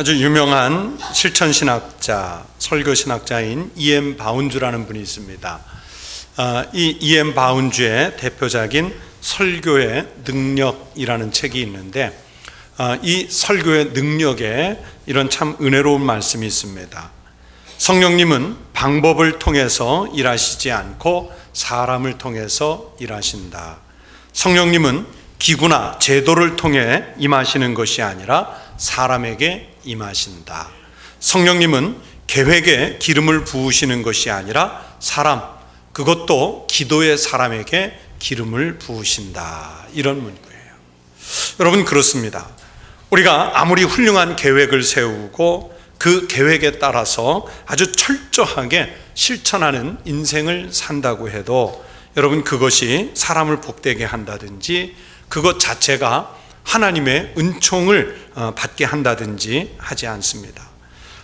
아주 유명한 실천신학자, 설교신학자인 E.M. 바운주라는 분이 있습니다. 이 E.M. 바운주의 대표작인 설교의 능력이라는 책이 있는데, 이 설교의 능력에 이런 참 은혜로운 말씀이 있습니다. 성령님은 방법을 통해서 일하시지 않고 사람을 통해서 일하신다. 성령님은 기구나 제도를 통해 임하시는 것이 아니라 사람에게 임하신다. 성령님은 계획에 기름을 부으시는 것이 아니라 사람, 그것도 기도의 사람에게 기름을 부으신다. 이런 문구예요. 여러분, 그렇습니다. 우리가 아무리 훌륭한 계획을 세우고 그 계획에 따라서 아주 철저하게 실천하는 인생을 산다고 해도 여러분, 그것이 사람을 복되게 한다든지 그것 자체가 하나님의 은총을 받게 한다든지 하지 않습니다.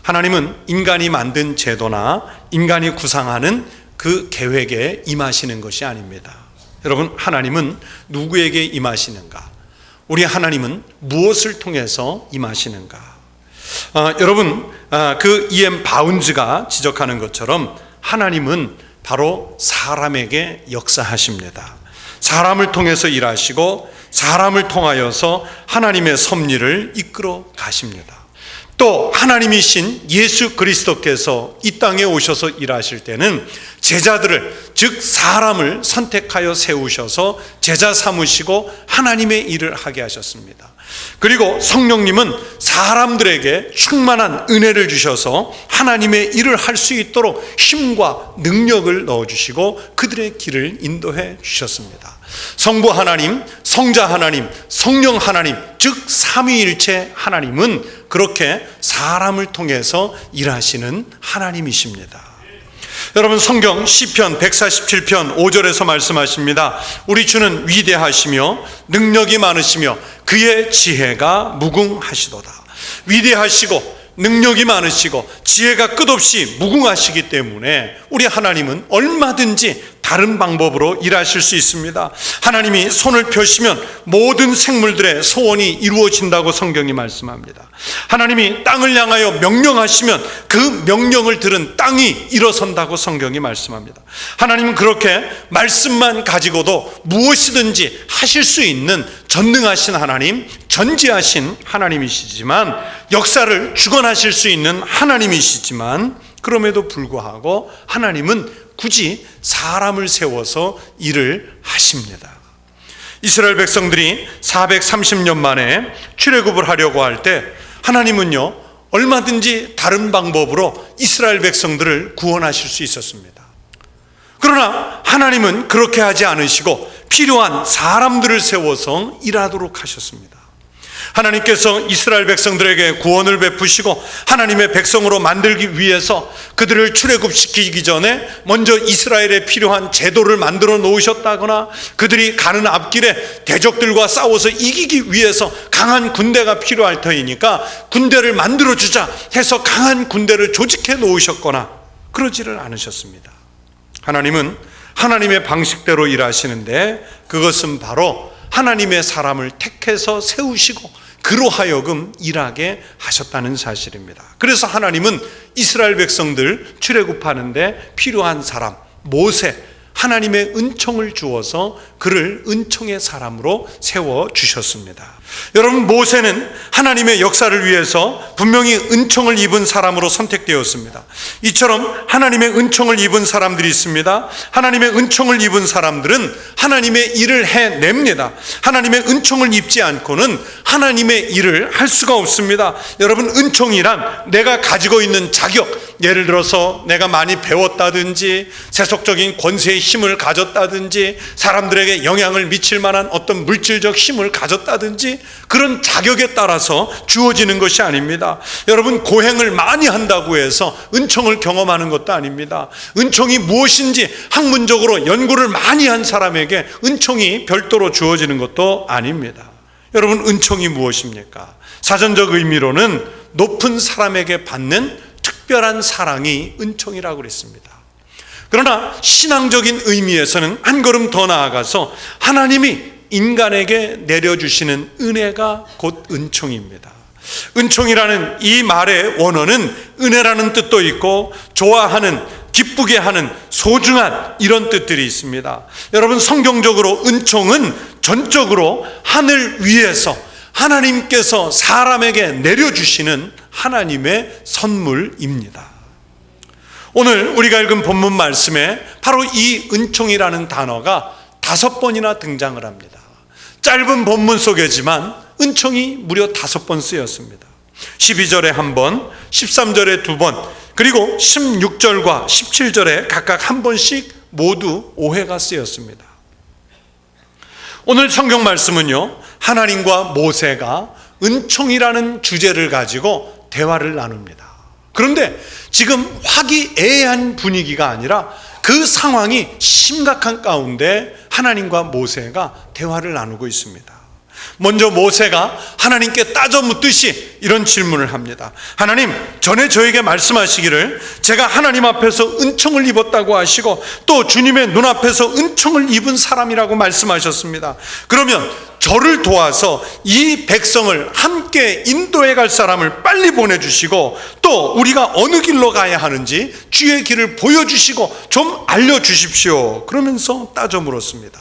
하나님은 인간이 만든 제도나 인간이 구상하는 그 계획에 임하시는 것이 아닙니다. 여러분, 하나님은 누구에게 임하시는가? 우리 하나님은 무엇을 통해서 임하시는가? 여러분, 그 E.M. 바운즈가 지적하는 것처럼 하나님은 바로 사람에게 역사하십니다. 사람을 통해서 일하시고 사람을 통하여서 하나님의 섭리를 이끌어 가십니다. 또 하나님이신 예수 그리스도께서 이 땅에 오셔서 일하실 때는 제자들을, 즉 사람을 선택하여 세우셔서 제자 삼으시고 하나님의 일을 하게 하셨습니다. 그리고 성령님은 사람들에게 충만한 은혜를 주셔서 하나님의 일을 할 수 있도록 힘과 능력을 넣어주시고 그들의 길을 인도해 주셨습니다. 성부 하나님, 성자 하나님, 성령 하나님, 즉 삼위일체 하나님은 그렇게 사람을 통해서 일하시는 하나님이십니다. 여러분, 성경 시편 147편 5절에서 말씀하십니다. 우리 주는 위대하시며 능력이 많으시며 그의 지혜가 무궁하시도다. 위대하시고 능력이 많으시고 지혜가 끝없이 무궁하시기 때문에 우리 하나님은 얼마든지 다른 방법으로 일하실 수 있습니다. 하나님이 손을 펴시면 모든 생물들의 소원이 이루어진다고 성경이 말씀합니다. 하나님이 땅을 향하여 명령하시면 그 명령을 들은 땅이 일어선다고 성경이 말씀합니다. 하나님은 그렇게 말씀만 가지고도 무엇이든지 하실 수 있는 전능하신 하나님, 전지하신 하나님이시지만, 역사를 주관하실 수 있는 하나님이시지만, 그럼에도 불구하고 하나님은 굳이 사람을 세워서 일을 하십니다. 이스라엘 백성들이 430년 만에 출애굽을 하려고 할 때 하나님은요, 얼마든지 다른 방법으로 이스라엘 백성들을 구원하실 수 있었습니다. 그러나 하나님은 그렇게 하지 않으시고 필요한 사람들을 세워서 일하도록 하셨습니다. 하나님께서 이스라엘 백성들에게 구원을 베푸시고 하나님의 백성으로 만들기 위해서 그들을 출애굽시키기 전에 먼저 이스라엘에 필요한 제도를 만들어 놓으셨다거나, 그들이 가는 앞길에 대적들과 싸워서 이기기 위해서 강한 군대가 필요할 터이니까 군대를 만들어주자 해서 강한 군대를 조직해 놓으셨거나 그러지를 않으셨습니다. 하나님은 하나님의 방식대로 일하시는데, 그것은 바로 하나님의 사람을 택해서 세우시고 그로 하여금 일하게 하셨다는 사실입니다. 그래서 하나님은 이스라엘 백성들 출애굽하는데 필요한 사람 모세, 하나님의 은총을 주어서 그를 은총의 사람으로 세워주셨습니다. 여러분, 모세는 하나님의 역사를 위해서 분명히 은총을 입은 사람으로 선택되었습니다. 이처럼 하나님의 은총을 입은 사람들이 있습니다. 하나님의 은총을 입은 사람들은 하나님의 일을 해냅니다. 하나님의 은총을 입지 않고는 하나님의 일을 할 수가 없습니다. 여러분, 은총이란 내가 가지고 있는 자격, 예를 들어서 내가 많이 배웠다든지 세속적인 권세의 힘을 가졌다든지 사람들에게 영향을 미칠 만한 어떤 물질적 힘을 가졌다든지 그런 자격에 따라서 주어지는 것이 아닙니다. 여러분, 고행을 많이 한다고 해서 은총을 경험하는 것도 아닙니다. 은총이 무엇인지 학문적으로 연구를 많이 한 사람에게 은총이 별도로 주어지는 것도 아닙니다. 여러분, 은총이 무엇입니까? 사전적 의미로는 높은 사람에게 받는 특별한 사랑이 은총이라고 그랬습니다. 그러나 신앙적인 의미에서는 한 걸음 더 나아가서 하나님이 인간에게 내려주시는 은혜가 곧 은총입니다. 은총이라는 이 말의 원어는 은혜라는 뜻도 있고 좋아하는, 기쁘게 하는, 소중한 이런 뜻들이 있습니다. 여러분, 성경적으로 은총은 전적으로 하늘 위에서 하나님께서 사람에게 내려주시는 하나님의 선물입니다. 오늘 우리가 읽은 본문 말씀에 바로 이 은총이라는 단어가 5번이나 등장을 합니다. 짧은 본문 속이지만 은총이 무려 5번 쓰였습니다. 12절에 1번, 13절에 2번, 그리고 16절과 17절에 각각 1번씩 모두 오해가 쓰였습니다. 오늘 성경 말씀은요, 하나님과 모세가 은총이라는 주제를 가지고 대화를 나눕니다. 그런데 지금 화기애애한 분위기가 아니라 그 상황이 심각한 가운데 하나님과 모세가 대화를 나누고 있습니다. 먼저 모세가 하나님께 따져 묻듯이 이런 질문을 합니다. 하나님, 전에 저에게 말씀하시기를 제가 하나님 앞에서 은총을 입었다고 하시고 또 주님의 눈앞에서 은총을 입은 사람이라고 말씀하셨습니다. 그러면 저를 도와서 이 백성을 함께 인도해 갈 사람을 빨리 보내주시고 또 우리가 어느 길로 가야 하는지 주의 길을 보여주시고 좀 알려주십시오. 그러면서 따져 물었습니다.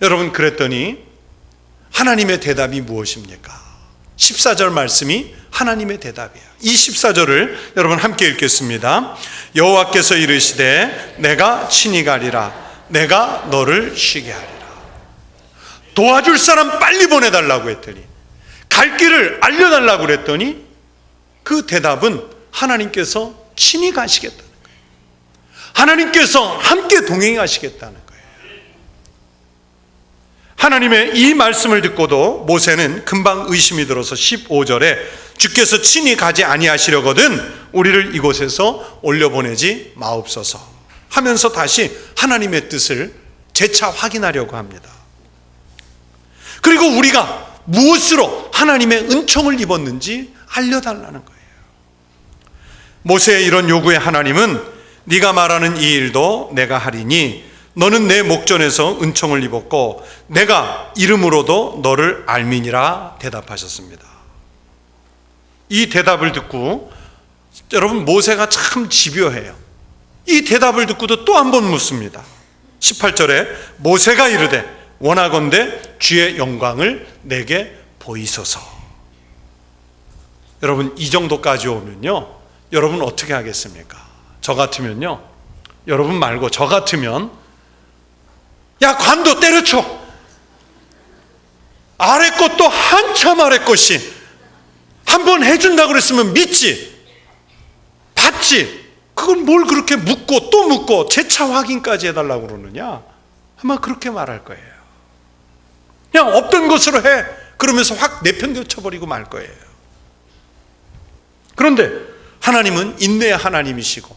여러분, 그랬더니 하나님의 대답이 무엇입니까? 14절 말씀이 하나님의 대답이에요. 이 14절을 여러분 함께 읽겠습니다. 여호와께서 이르시되 내가 친히 가리라. 내가 너를 쉬게 하리라. 도와줄 사람 빨리 보내달라고 했더니, 갈 길을 알려달라고 그랬더니 그 대답은 하나님께서 친히 가시겠다는 거예요. 하나님께서 함께 동행하시겠다는 거예요. 하나님의 이 말씀을 듣고도 모세는 금방 의심이 들어서 15절에 주께서 친히 가지 아니하시려거든 우리를 이곳에서 올려보내지 마옵소서 하면서 다시 하나님의 뜻을 재차 확인하려고 합니다. 그리고 우리가 무엇으로 하나님의 은총을 입었는지 알려달라는 거예요. 모세의 이런 요구에 하나님은 네가 말하는 이 일도 내가 하리니 너는 내 목전에서 은총을 입었고 내가 이름으로도 너를 알미니라 대답하셨습니다. 이 대답을 듣고 여러분, 모세가 참 집요해요. 이 대답을 듣고도 또 한 번 묻습니다. 18절에 모세가 이르되 원하건대 주의 영광을 내게 보이소서. 여러분, 이 정도까지 오면요, 여러분 어떻게 하겠습니까? 저 같으면요, 여러분 말고 저 같으면 야, 관도 때려쳐. 아래 것도 한참 아래 것이 한번 해준다고 그랬으면 믿지, 받지. 그걸 뭘 그렇게 묻고 또 묻고 재차 확인까지 해달라고 그러느냐? 아마 그렇게 말할 거예요. 그냥 없던 것으로 해. 그러면서 확 내팽겨쳐버리고 말 거예요. 그런데 하나님은 인내의 하나님이시고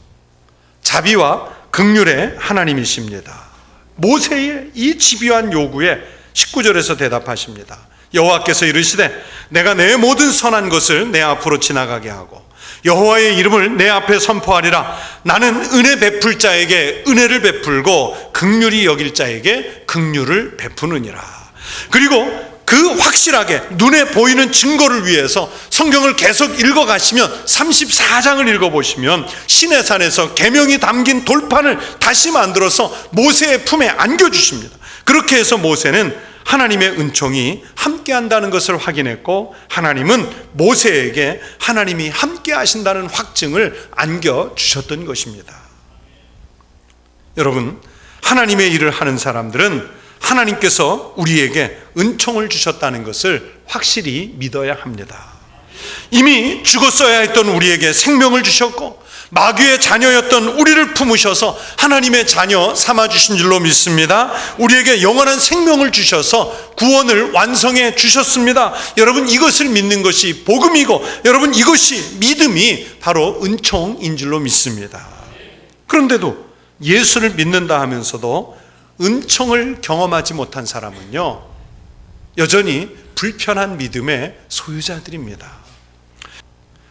자비와 긍휼의 하나님이십니다. 모세의 이 집요한 요구에 19절에서 대답하십니다. 여호와께서 이르시되 내가 내 모든 선한 것을 내 앞으로 지나가게 하고 여호와의 이름을 내 앞에 선포하리라. 나는 은혜 베풀 자에게 은혜를 베풀고 긍휼히 여길 자에게 긍휼을 베푸느니라. 그리고 그 확실하게 눈에 보이는 증거를 위해서 성경을 계속 읽어가시면 34장을 읽어보시면 시내산에서 계명이 담긴 돌판을 다시 만들어서 모세의 품에 안겨주십니다. 그렇게 해서 모세는 하나님의 은총이 함께 한다는 것을 확인했고 하나님은 모세에게 하나님이 함께 하신다는 확증을 안겨주셨던 것입니다. 여러분, 하나님의 일을 하는 사람들은 하나님께서 우리에게 은총을 주셨다는 것을 확실히 믿어야 합니다. 이미 죽었어야 했던 우리에게 생명을 주셨고 마귀의 자녀였던 우리를 품으셔서 하나님의 자녀 삼아주신 줄로 믿습니다. 우리에게 영원한 생명을 주셔서 구원을 완성해 주셨습니다. 여러분, 이것을 믿는 것이 복음이고 여러분, 이것이 믿음이 바로 은총인 줄로 믿습니다. 그런데도 예수를 믿는다 하면서도 은총을 경험하지 못한 사람은요, 여전히 불편한 믿음의 소유자들입니다.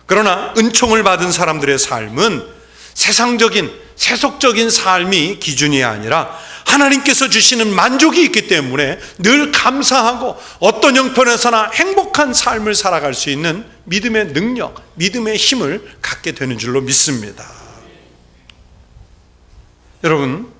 그러나 은총을 받은 사람들의 삶은 세상적인 세속적인 삶이 기준이 아니라 하나님께서 주시는 만족이 있기 때문에 늘 감사하고 어떤 형편에서나 행복한 삶을 살아갈 수 있는 믿음의 능력, 믿음의 힘을 갖게 되는 줄로 믿습니다. 여러분,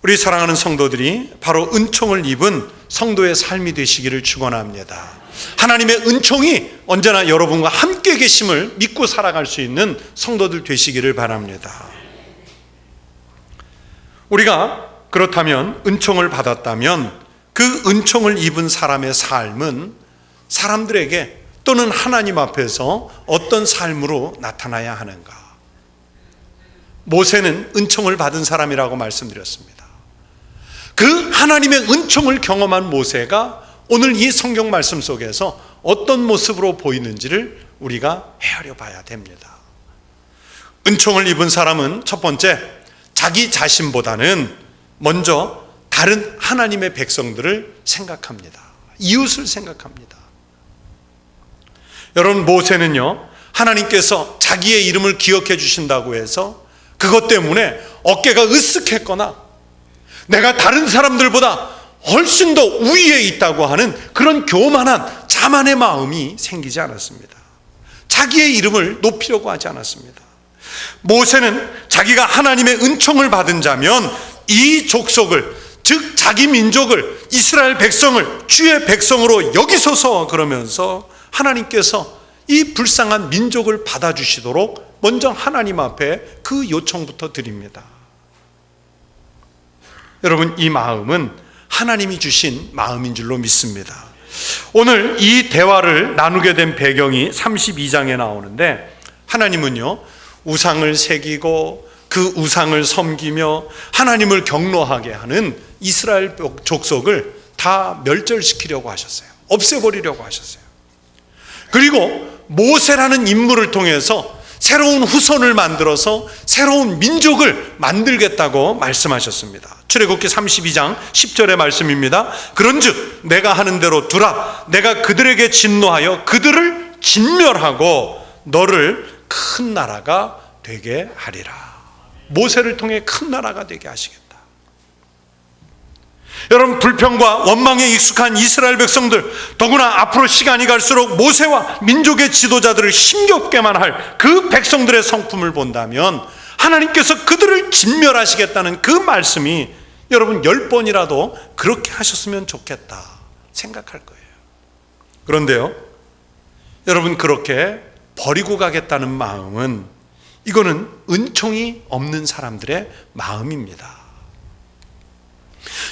우리 사랑하는 성도들이 바로 은총을 입은 성도의 삶이 되시기를 축원합니다. 하나님의 은총이 언제나 여러분과 함께 계심을 믿고 살아갈 수 있는 성도들 되시기를 바랍니다. 우리가 그렇다면 은총을 받았다면 그 은총을 입은 사람의 삶은 사람들에게 또는 하나님 앞에서 어떤 삶으로 나타나야 하는가? 모세는 은총을 받은 사람이라고 말씀드렸습니다. 그 하나님의 은총을 경험한 모세가 오늘 이 성경 말씀 속에서 어떤 모습으로 보이는지를 우리가 헤아려 봐야 됩니다. 은총을 입은 사람은 첫 번째, 자기 자신보다는 먼저 다른 하나님의 백성들을 생각합니다. 이웃을 생각합니다. 여러분, 모세는요, 하나님께서 자기의 이름을 기억해 주신다고 해서 그것 때문에 어깨가 으쓱했거나 내가 다른 사람들보다 훨씬 더 우위에 있다고 하는 그런 교만한 자만의 마음이 생기지 않았습니다. 자기의 이름을 높이려고 하지 않았습니다. 모세는 자기가 하나님의 은총을 받은 자면 이 족속을, 즉 자기 민족을, 이스라엘 백성을 주의 백성으로 여기소서 그러면서 하나님께서 이 불쌍한 민족을 받아주시도록 먼저 하나님 앞에 그 요청부터 드립니다. 여러분, 이 마음은 하나님이 주신 마음인 줄로 믿습니다. 오늘 이 대화를 나누게 된 배경이 32장에 나오는데, 하나님은요, 우상을 새기고 그 우상을 섬기며 하나님을 경노하게 하는 이스라엘 족속을 다 멸절시키려고 하셨어요. 없애버리려고 하셨어요. 그리고 모세라는 인물을 통해서 새로운 후손을 만들어서 새로운 민족을 만들겠다고 말씀하셨습니다. 출애굽기 32장 10절의 말씀입니다. 그런즉 내가 하는 대로 두라. 내가 그들에게 진노하여 그들을 진멸하고 너를 큰 나라가 되게 하리라. 모세를 통해 큰 나라가 되게 하시겠다. 여러분, 불평과 원망에 익숙한 이스라엘 백성들, 더구나 앞으로 시간이 갈수록 모세와 민족의 지도자들을 힘겹게만 할 그 백성들의 성품을 본다면 하나님께서 그들을 진멸하시겠다는 그 말씀이 여러분 10번이라도 그렇게 하셨으면 좋겠다 생각할 거예요. 그런데요, 여러분, 그렇게 버리고 가겠다는 마음은, 이거는 은총이 없는 사람들의 마음입니다.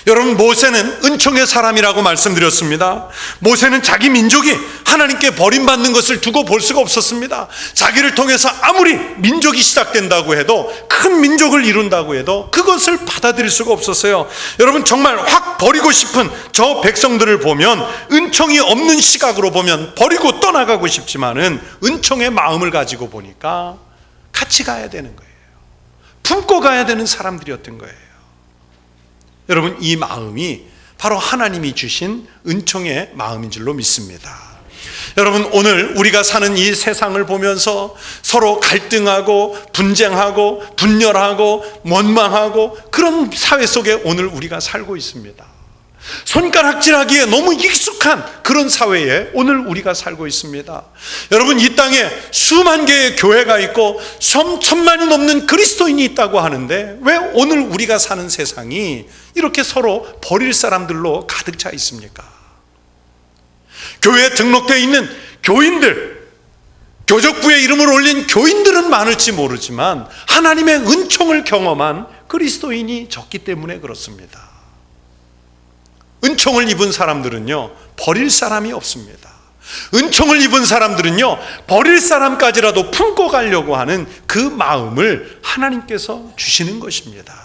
여러분, 모세는 은총의 사람이라고 말씀드렸습니다. 모세는 자기 민족이 하나님께 버림받는 것을 두고 볼 수가 없었습니다. 자기를 통해서 아무리 민족이 시작된다고 해도, 큰 민족을 이룬다고 해도 그것을 받아들일 수가 없었어요. 여러분, 정말 확 버리고 싶은 저 백성들을 보면, 은총이 없는 시각으로 보면 버리고 떠나가고 싶지만은 은총의 마음을 가지고 보니까 같이 가야 되는 거예요. 품고 가야 되는 사람들이었던 거예요. 여러분, 이 마음이 바로 하나님이 주신 은총의 마음인 줄로 믿습니다. 여러분, 오늘 우리가 사는 이 세상을 보면서 서로 갈등하고 분쟁하고 분열하고 원망하고 그런 사회 속에 오늘 우리가 살고 있습니다. 손가락질하기에 너무 익숙한 그런 사회에 오늘 우리가 살고 있습니다. 여러분, 이 땅에 수만 개의 교회가 있고 1,000만이 넘는 그리스도인이 있다고 하는데 왜 오늘 우리가 사는 세상이 이렇게 서로 버릴 사람들로 가득 차 있습니까? 교회에 등록되어 있는 교인들, 교적부에 이름을 올린 교인들은 많을지 모르지만 하나님의 은총을 경험한 그리스도인이 적기 때문에 그렇습니다. 은총을 입은 사람들은요, 버릴 사람이 없습니다. 은총을 입은 사람들은요, 버릴 사람까지라도 품고 가려고 하는 그 마음을 하나님께서 주시는 것입니다.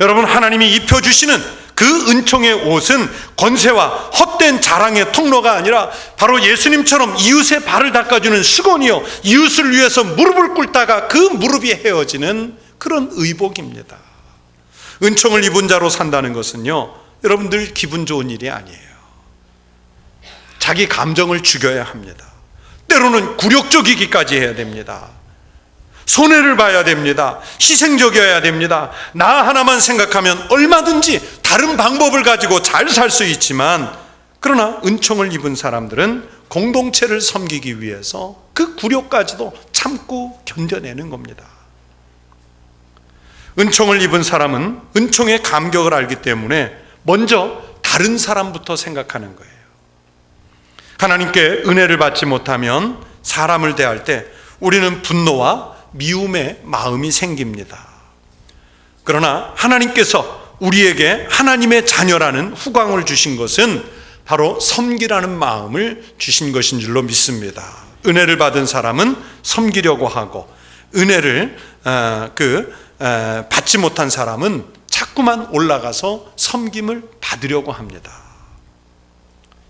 여러분, 하나님이 입혀주시는 그 은총의 옷은 권세와 헛된 자랑의 통로가 아니라 바로 예수님처럼 이웃의 발을 닦아주는 수건이요, 이웃을 위해서 무릎을 꿇다가 그 무릎이 헤어지는 그런 의복입니다. 은총을 입은 자로 산다는 것은요, 여러분들 기분 좋은 일이 아니에요. 자기 감정을 죽여야 합니다. 때로는 굴욕적이기까지 해야 됩니다. 손해를 봐야 됩니다. 희생적이어야 됩니다. 나 하나만 생각하면 얼마든지 다른 방법을 가지고 잘 살 수 있지만, 그러나 은총을 입은 사람들은 공동체를 섬기기 위해서 그 굴욕까지도 참고 견뎌내는 겁니다. 은총을 입은 사람은 은총의 감격을 알기 때문에 먼저 다른 사람부터 생각하는 거예요. 하나님께 은혜를 받지 못하면 사람을 대할 때 우리는 분노와 미움의 마음이 생깁니다. 그러나 하나님께서 우리에게 하나님의 자녀라는 후광을 주신 것은 바로 섬기라는 마음을 주신 것인 줄로 믿습니다. 은혜를 받은 사람은 섬기려고 하고, 은혜를 받지 못한 사람은 자꾸만 올라가서 섬김을 받으려고 합니다.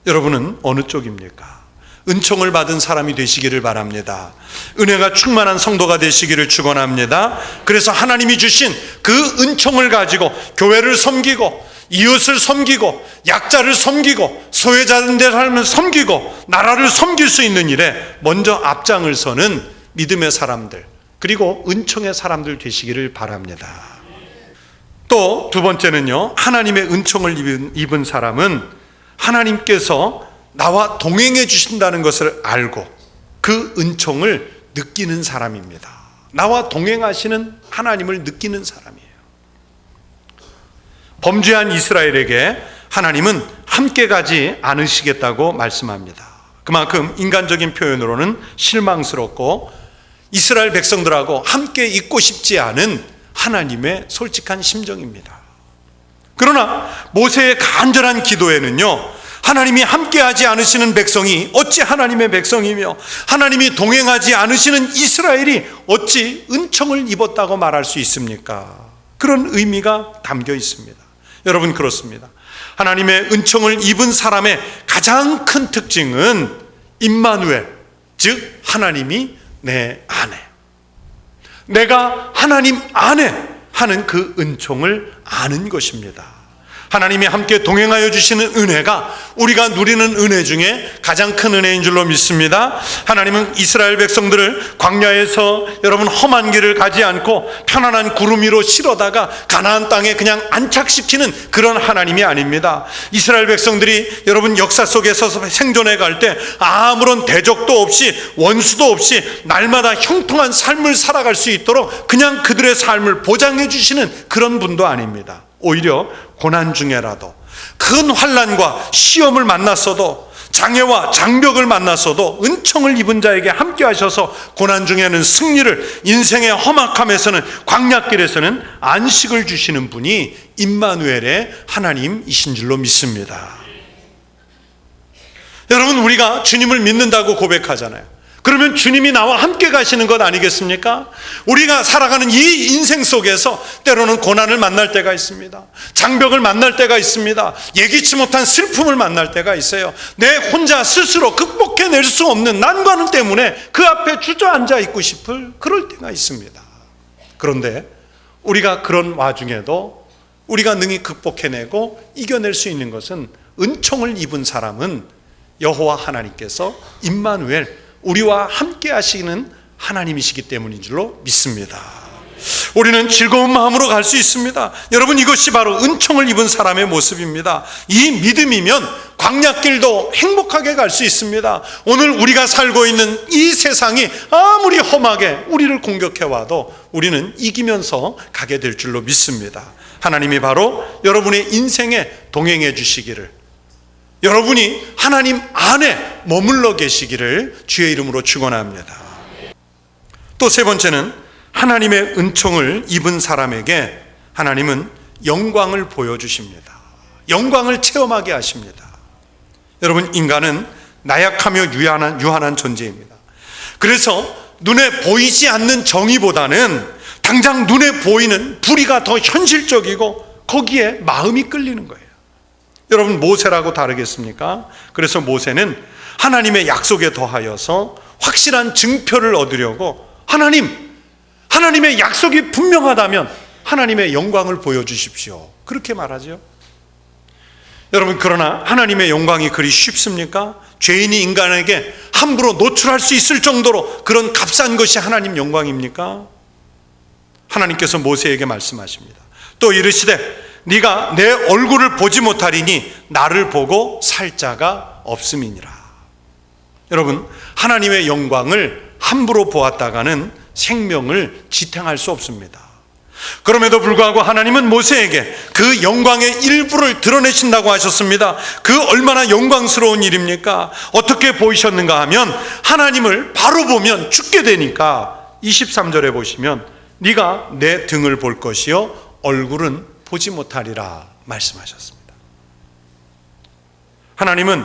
여러분은 어느 쪽입니까? 은총을 받은 사람이 되시기를 바랍니다. 은혜가 충만한 성도가 되시기를 축원합니다. 그래서 하나님이 주신 그 은총을 가지고 교회를 섬기고, 이웃을 섬기고, 약자를 섬기고, 소외자들의 삶을 섬기고, 나라를 섬길 수 있는 일에 먼저 앞장을 서는 믿음의 사람들, 그리고 은총의 사람들 되시기를 바랍니다. 또 두 번째는요, 하나님의 은총을 입은 사람은 하나님께서 나와 동행해 주신다는 것을 알고 그 은총을 느끼는 사람입니다. 나와 동행하시는 하나님을 느끼는 사람이에요. 범죄한 이스라엘에게 하나님은 함께 가지 않으시겠다고 말씀합니다. 그만큼 인간적인 표현으로는 실망스럽고 이스라엘 백성들하고 함께 있고 싶지 않은 하나님의 솔직한 심정입니다. 그러나 모세의 간절한 기도에는요, 하나님이 함께하지 않으시는 백성이 어찌 하나님의 백성이며 하나님이 동행하지 않으시는 이스라엘이 어찌 은총을 입었다고 말할 수 있습니까? 그런 의미가 담겨 있습니다. 여러분, 그렇습니다. 하나님의 은총을 입은 사람의 가장 큰 특징은 임마누엘, 즉 하나님이 내 안에, 내가 하나님 안에 하는 그 은총을 아는 것입니다. 하나님이 함께 동행하여 주시는 은혜가 우리가 누리는 은혜 중에 가장 큰 은혜인 줄로 믿습니다. 하나님은 이스라엘 백성들을 광야에서 여러분 험한 길을 가지 않고 편안한 구름 위로 실어다가 가나안 땅에 그냥 안착시키는 그런 하나님이 아닙니다. 이스라엘 백성들이 여러분 역사 속에서 생존해 갈 때 아무런 대적도 없이 원수도 없이 날마다 형통한 삶을 살아갈 수 있도록 그냥 그들의 삶을 보장해 주시는 그런 분도 아닙니다. 오히려 고난 중에라도, 큰 환난과 시험을 만났어도, 장애와 장벽을 만났어도 은총을 입은 자에게 함께 하셔서 고난 중에는 승리를, 인생의 험악함에서는, 광야길에서는 안식을 주시는 분이 임마누엘의 하나님이신 줄로 믿습니다. 여러분, 우리가 주님을 믿는다고 고백하잖아요. 그러면 주님이 나와 함께 가시는 것 아니겠습니까? 우리가 살아가는 이 인생 속에서 때로는 고난을 만날 때가 있습니다. 장벽을 만날 때가 있습니다. 예기치 못한 슬픔을 만날 때가 있어요. 내 혼자 스스로 극복해낼 수 없는 난관 때문에 그 앞에 주저앉아 있고 싶을 그럴 때가 있습니다. 그런데 우리가 그런 와중에도 우리가 능히 극복해내고 이겨낼 수 있는 것은, 은총을 입은 사람은 여호와 하나님께서 임마누엘, 우리와 함께 하시는 하나님이시기 때문인 줄로 믿습니다. 우리는 즐거운 마음으로 갈 수 있습니다. 여러분, 이것이 바로 은총을 입은 사람의 모습입니다. 이 믿음이면 광야길도 행복하게 갈 수 있습니다. 오늘 우리가 살고 있는 이 세상이 아무리 험하게 우리를 공격해와도 우리는 이기면서 가게 될 줄로 믿습니다. 하나님이 바로 여러분의 인생에 동행해 주시기를, 여러분이 하나님 안에 머물러 계시기를 주의 이름으로 축원합니다. 또 세 번째는, 하나님의 은총을 입은 사람에게 하나님은 영광을 보여주십니다. 영광을 체험하게 하십니다. 여러분, 인간은 나약하며 유한한 존재입니다. 그래서 눈에 보이지 않는 정의보다는 당장 눈에 보이는 불의가 더 현실적이고 거기에 마음이 끌리는 거예요. 여러분, 모세라고 다르겠습니까? 그래서 모세는 하나님의 약속에 더하여서 확실한 증표를 얻으려고 하나님의 약속이 분명하다면 하나님의 영광을 보여주십시오, 그렇게 말하죠. 여러분, 그러나 하나님의 영광이 그리 쉽습니까? 죄인이 인간에게 함부로 노출할 수 있을 정도로 그런 값싼 것이 하나님 영광입니까? 하나님께서 모세에게 말씀하십니다. 또 이르시되 네가 내 얼굴을 보지 못하리니 나를 보고 살 자가 없음이니라. 여러분, 하나님의 영광을 함부로 보았다가는 생명을 지탱할 수 없습니다. 그럼에도 불구하고 하나님은 모세에게 그 영광의 일부를 드러내신다고 하셨습니다. 그 얼마나 영광스러운 일입니까? 어떻게 보이셨는가 하면 하나님을 바로 보면 죽게 되니까 23절에 보시면 네가 내 등을 볼 것이요 얼굴은 보지 못하리라 말씀하셨습니다. 하나님은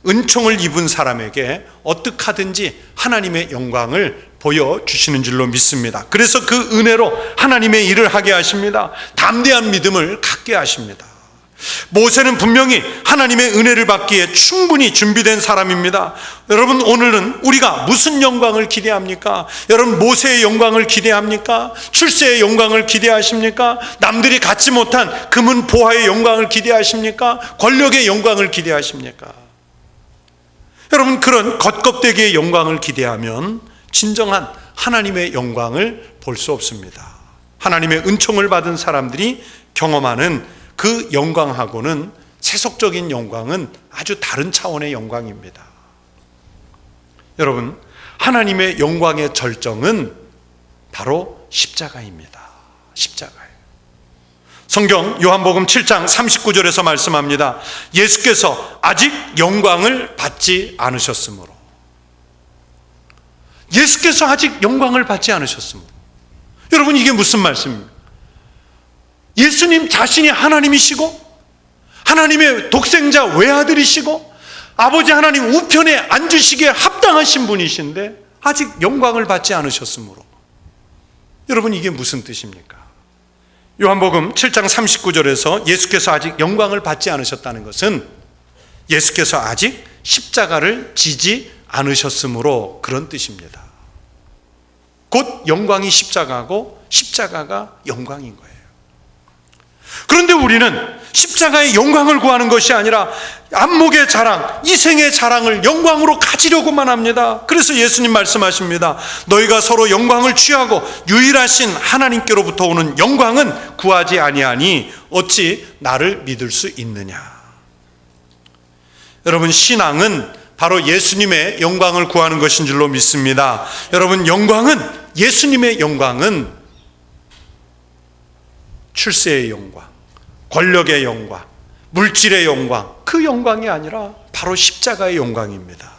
은총을 입은 사람에게 어떻게 하든지 하나님의 영광을 보여주시는 줄로 믿습니다. 그래서 그 은혜로 하나님의 일을 하게 하십니다. 담대한 믿음을 갖게 하십니다. 모세는 분명히 하나님의 은혜를 받기에 충분히 준비된 사람입니다. 여러분, 오늘은 우리가 무슨 영광을 기대합니까? 여러분, 모세의 영광을 기대합니까? 출세의 영광을 기대하십니까? 남들이 갖지 못한 금은 보화의 영광을 기대하십니까? 권력의 영광을 기대하십니까? 여러분, 그런 겉껍데기의 영광을 기대하면 진정한 하나님의 영광을 볼 수 없습니다. 하나님의 은총을 받은 사람들이 경험하는 그 영광하고는 세속적인 영광은 아주 다른 차원의 영광입니다. 여러분, 하나님의 영광의 절정은 바로 십자가입니다. 십자가예요. 성경 요한복음 7장 39절에서 말씀합니다. 예수께서 아직 영광을 받지 않으셨으므로. 예수께서 아직 영광을 받지 않으셨습니다. 여러분, 이게 무슨 말씀입니까? 예수님 자신이 하나님이시고 하나님의 독생자 외아들이시고 아버지 하나님 우편에 앉으시기에 합당하신 분이신데 아직 영광을 받지 않으셨으므로. 여러분, 이게 무슨 뜻입니까? 요한복음 7장 39절에서 예수께서 아직 영광을 받지 않으셨다는 것은 예수께서 아직 십자가를 지지 않으셨으므로 그런 뜻입니다. 곧 영광이 십자가고 십자가가 영광인 거예요. 그런데 우리는 십자가의 영광을 구하는 것이 아니라 안목의 자랑, 이생의 자랑을 영광으로 가지려고만 합니다. 그래서 예수님 말씀하십니다. 너희가 서로 영광을 취하고 유일하신 하나님께로부터 오는 영광은 구하지 아니하니 어찌 나를 믿을 수 있느냐. 여러분, 신앙은 바로 예수님의 영광을 구하는 것인 줄로 믿습니다. 여러분, 예수님의 영광은 출세의 영광, 권력의 영광, 물질의 영광, 그 영광이 아니라 바로 십자가의 영광입니다.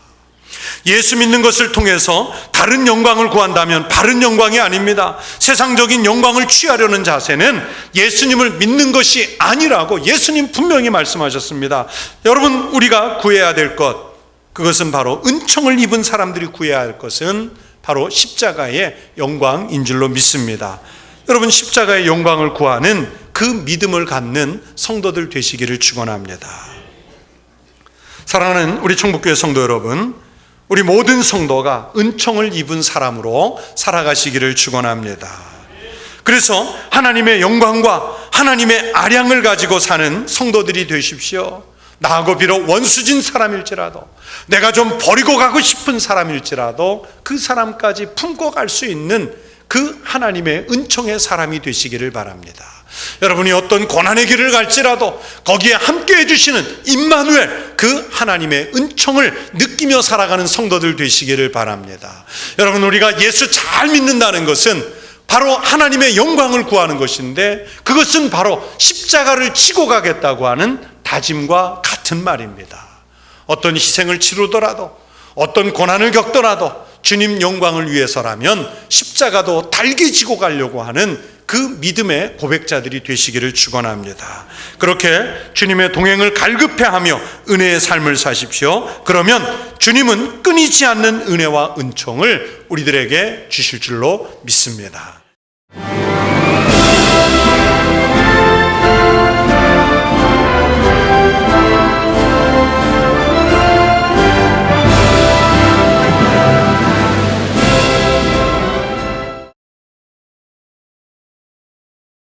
예수 믿는 것을 통해서 다른 영광을 구한다면 바른 영광이 아닙니다. 세상적인 영광을 취하려는 자세는 예수님을 믿는 것이 아니라고 예수님 분명히 말씀하셨습니다. 여러분, 우리가 구해야 될 것, 그것은 바로 은총을 입은 사람들이 구해야 할 것은 바로 십자가의 영광인 줄로 믿습니다. 여러분, 십자가의 영광을 구하는 그 믿음을 갖는 성도들 되시기를 축원합니다. 사랑하는 우리 충북교회 성도 여러분, 우리 모든 성도가 은총을 입은 사람으로 살아가시기를 축원합니다. 그래서 하나님의 영광과 하나님의 아량을 가지고 사는 성도들이 되십시오. 나하고 비록 원수진 사람일지라도, 내가 좀 버리고 가고 싶은 사람일지라도 그 사람까지 품고 갈 수 있는 그 하나님의 은총의 사람이 되시기를 바랍니다. 여러분이 어떤 고난의 길을 갈지라도 거기에 함께 해주시는 임마누엘, 그 하나님의 은총을 느끼며 살아가는 성도들 되시기를 바랍니다. 여러분, 우리가 예수 잘 믿는다는 것은 바로 하나님의 영광을 구하는 것인데, 그것은 바로 십자가를 지고 가겠다고 하는 다짐과 같은 말입니다. 어떤 희생을 치르더라도, 어떤 고난을 겪더라도 주님 영광을 위해서라면 십자가도 달게 지고 가려고 하는 그 믿음의 고백자들이 되시기를 축원합니다. 그렇게 주님의 동행을 갈급해하며 은혜의 삶을 사십시오. 그러면 주님은 끊이지 않는 은혜와 은총을 우리들에게 주실 줄로 믿습니다.